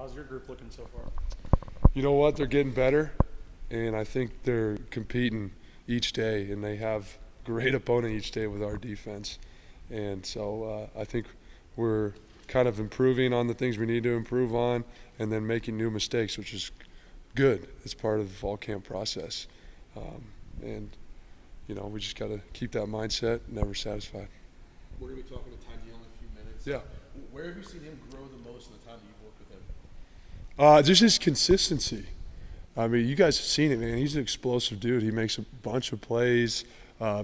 How's your group looking so far? You know what? They're getting better, and I think they're competing each day, and they have great opponent each day with our defense. And so I think we're kind of improving on the things we need to improve on, and then making new mistakes, which is good. It's part of the fall camp process. And, you know, we just got to keep that mindset, never satisfied. We're going to be talking to Ty Deal in a few minutes. Yeah. Where have you seen him grow the most in the time that you've worked with him? Just his consistency. I mean, you guys have seen it, man. He's an explosive dude. He makes a bunch of plays.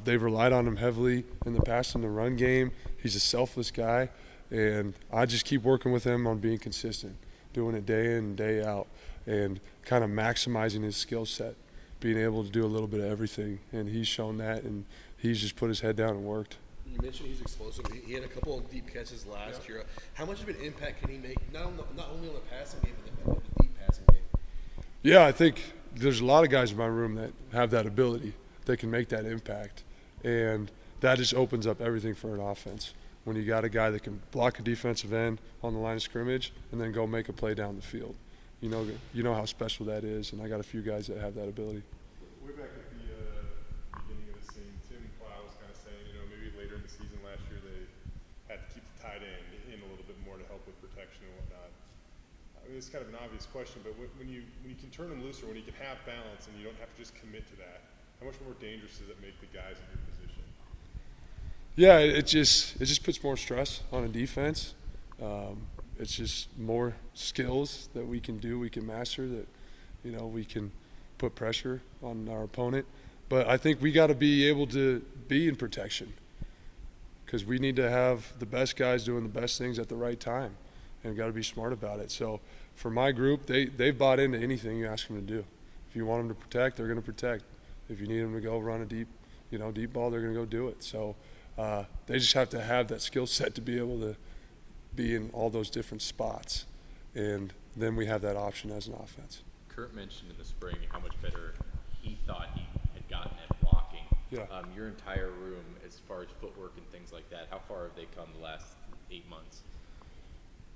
They've relied on him heavily in the past in the run game. He's a selfless guy, and I just keep working with him on being consistent, doing it day in and day out, and kind of maximizing his skill set, being able to do a little bit of everything. And he's shown that, and he's just put his head down and worked. You mentioned he's explosive. He had a couple of deep catches last year. How much of an impact can he make, not only on the passing game, but the deep passing game? Yeah, I think there's a lot of guys in my room that have that ability. They can make that impact. And that just opens up everything for an offense. When you got a guy that can block a defensive end on the line of scrimmage and then go make a play down the field. You know how special that is, and I got a few guys that have that ability. Way back at the beginning of the season, Tim Plow was kind of saying, maybe later in the season last year they had to keep the tight end in a little bit more to help with protection and whatnot. I mean, it's kind of an obvious question, but when you can turn them loose, or when you can have balance and you don't have to just commit to that, how much more dangerous does it make the guys in your position? Yeah, it just puts more stress on a defense. It's just more skills that we can do, we can master, that we can put pressure on our opponent. But I think we got to be able to be in protection, because we need to have the best guys doing the best things at the right time, and got to be smart about it. So for my group, they've bought into anything you ask them to do. If you want them to protect, they're going to protect. If you need them to go run a deep ball, they're going to go do it. So they just have to have that skill set to be able to be in all those different spots, and then we have that option as an offense. Kurt mentioned in the spring how much better he thought he had gotten at blocking. Yeah. Your entire room, as far as footwork and things like that, how far have they come the last 8 months?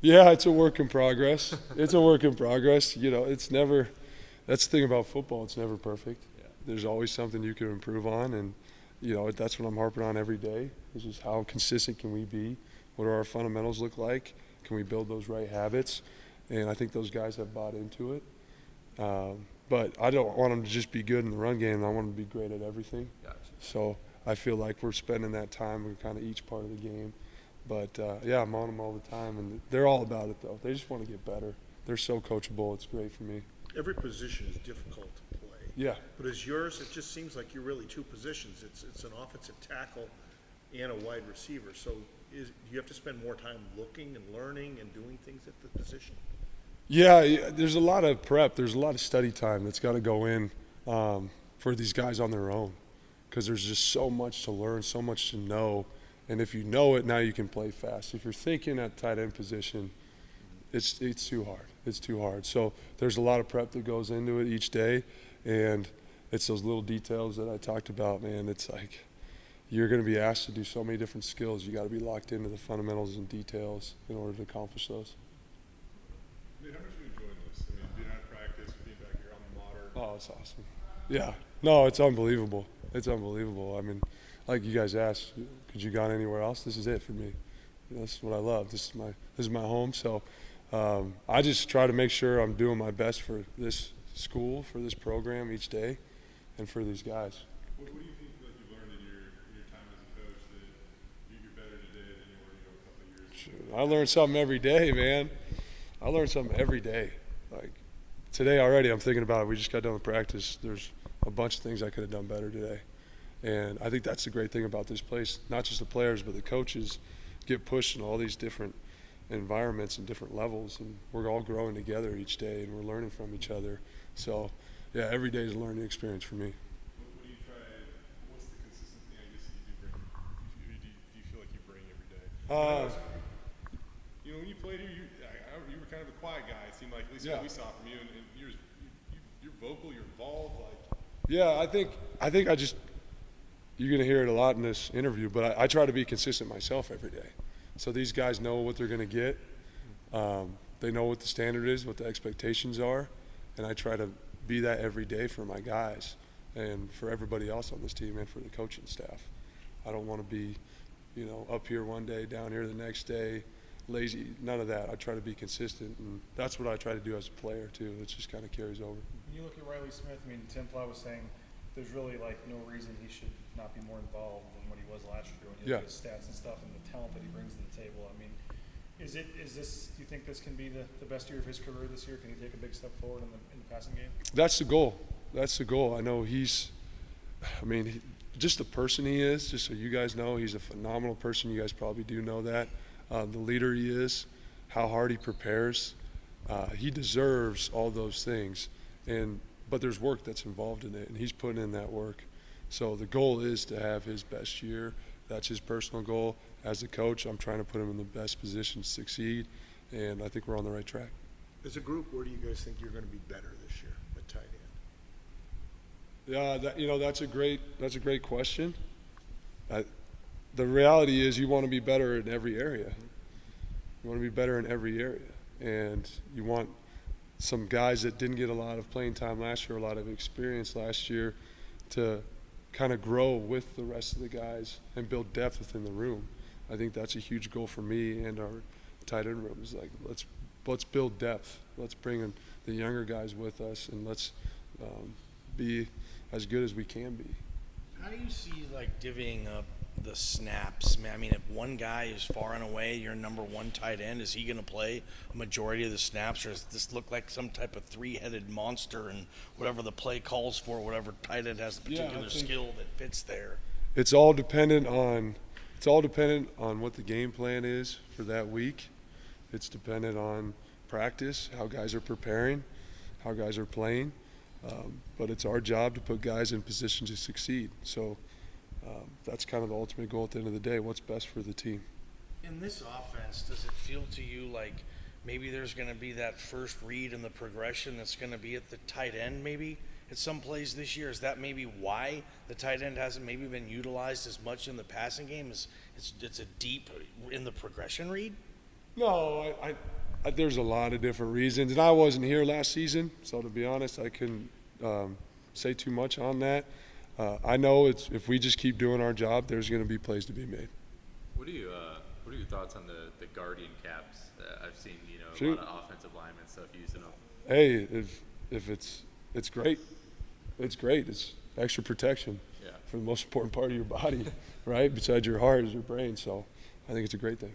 Yeah, it's a work in progress. It's a work in progress. It's never – that's the thing about football. It's never perfect. Yeah. There's always something you can improve on, and, that's what I'm harping on every day, is just how consistent can we be? What do our fundamentals look like? Can we build those right habits? And I think those guys have bought into it. But I don't want them to just be good in the run game. I want them to be great at everything. Gotcha. So I feel like we're spending that time in kind of each part of the game. But, yeah, I'm on them all the time. And they're all about it, though. They just want to get better. They're so coachable. It's great for me. Every position is difficult to play. Yeah. But as yours, it just seems like you're really two positions. It's an offensive tackle and a wide receiver. So do you have to spend more time looking and learning and doing things at the position? Yeah, there's a lot of prep. There's a lot of study time that's got to go in for these guys on their own, because there's just so much to learn, so much to know. And if you know it, now you can play fast. If you're thinking at tight end position, it's too hard. It's too hard. So there's a lot of prep that goes into it each day, and it's those little details that I talked about, man. It's like you're going to be asked to do so many different skills. You got to be locked into the fundamentals and details in order to accomplish those. Dude, how much are you enjoying this? I mean, being out of practice, being back here on the modern. Oh, it's awesome. Yeah. No, it's unbelievable. It's unbelievable. I mean, like you guys asked, could you gone anywhere else? This is it for me. This is what I love. This is my home. So I just try to make sure I'm doing my best for this school, for this program each day, and for these guys. What do you think like you learned in your time as a coach that you're better today than you were a couple of years ago? I learn something every day, man. I learn something every day. Like today already, I'm thinking about it. We just got done with practice. There's a bunch of things I could have done better today. And I think that's the great thing about this place. Not just the players, but the coaches get pushed in all these different environments and different levels. And we're all growing together each day, and we're learning from each other. So, yeah, every day is a learning experience for me. What do you try? What's the consistent thing I guess that you do bring? Do you feel like you bring every day? When you played here, you were kind of a quiet guy. It seemed like, at least what we saw from you, and you're vocal, you're involved. Yeah, I think you're going to hear it a lot in this interview, but I try to be consistent myself every day. So these guys know what they're going to get. They know what the standard is, what the expectations are, and I try to be that every day for my guys and for everybody else on this team and for the coaching staff. I don't want to be, up here one day, down here the next day, lazy, none of that. I try to be consistent, and that's what I try to do as a player too. It just kind of carries over. When you look at Riley Smith, I mean, Tim Plow was saying there's really no reason he should not be more involved than what he was last year when you look at his stats and stuff and the talent that he brings to the table. I mean, do you think this can be the best year of his career this year? Can he take a big step forward in the passing game? That's the goal. I know just the person he is, just so you guys know, he's a phenomenal person. You guys probably do know that. The leader he is, how hard he prepares. He deserves all those things. But there's work that's involved in it, and he's putting in that work. So the goal is to have his best year. That's his personal goal. As a coach, I'm trying to put him in the best position to succeed, and I think we're on the right track. As a group, where do you guys think you're going to be better this year at tight end? Yeah, that's a great question. The reality is you want to be better in every area. You want to be better in every area, and you want some guys that didn't get a lot of playing time last year, a lot of experience last year, to kind of grow with the rest of the guys and build depth within the room. I think that's a huge goal for me and our tight end room. Is like let's build depth. Let's bring in the younger guys with us, and let's be as good as we can be. How do you see divvying up the snaps? I mean, if one guy is far and away your number one tight end, is he going to play a majority of the snaps, or does this look like some type of three-headed monster and whatever the play calls for, whatever tight end has a particular skill that fits there? It's all dependent on what the game plan is for that week. It's dependent on practice, how guys are preparing, how guys are playing. But it's our job to put guys in position to succeed. So that's kind of the ultimate goal at the end of the day, what's best for the team. In this offense, does it feel to you like maybe there's going to be that first read in the progression that's going to be at the tight end maybe at some plays this year? Is that maybe why the tight end hasn't maybe been utilized as much in the passing game? It's a deep in the progression read? No, I there's a lot of different reasons, and I wasn't here last season, so to be honest, I couldn't say too much on that. I know if we just keep doing our job, there's going to be plays to be made. What are your thoughts on the guardian caps? I've seen a lot of offensive linemen stuff using them. Hey, if it's great, it's great. It's extra protection for the most important part of your body, right? Besides your heart is your brain. So I think it's a great thing.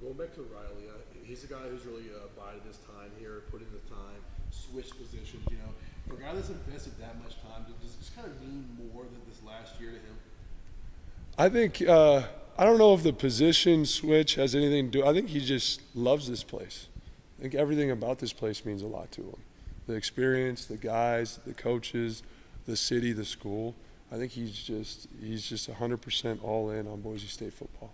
Going back to Riley, he's a guy who's really bided his time here, put in the time, switched positions. For a guy that's invested that much time, does this kind of mean more than this last year to him? I think I don't know if the position switch has anything to do. I think he just loves this place. I think everything about this place means a lot to him. The experience, the guys, the coaches, the city, the school. I think he's just 100% all in on Boise State football.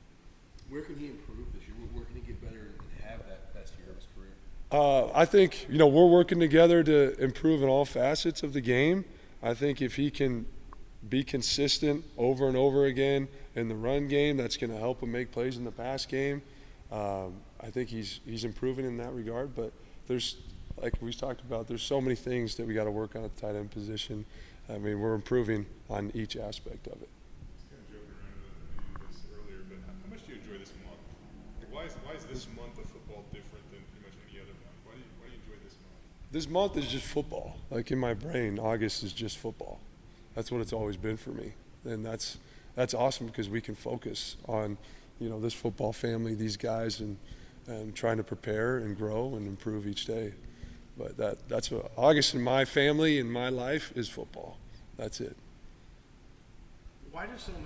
Where can he improve this year? Where can he get better and have that best year of his career? I think, we're working together to improve in all facets of the game. I think if he can be consistent over and over again in the run game, that's going to help him make plays in the pass game. I think he's improving in that regard. But there's, like we talked about, there's so many things that we got to work on at the tight end position. I mean, we're improving on each aspect of it. How much do you enjoy this month? Why is this month of football different than pretty much any other month? Why do you enjoy this month? This month is just football. Like in my brain, August is just football. That's what it's always been for me. And that's awesome because we can focus on, this football family, these guys, and trying to prepare and grow and improve each day. But that's what August in my family, in my life, is football. That's it. Why do so many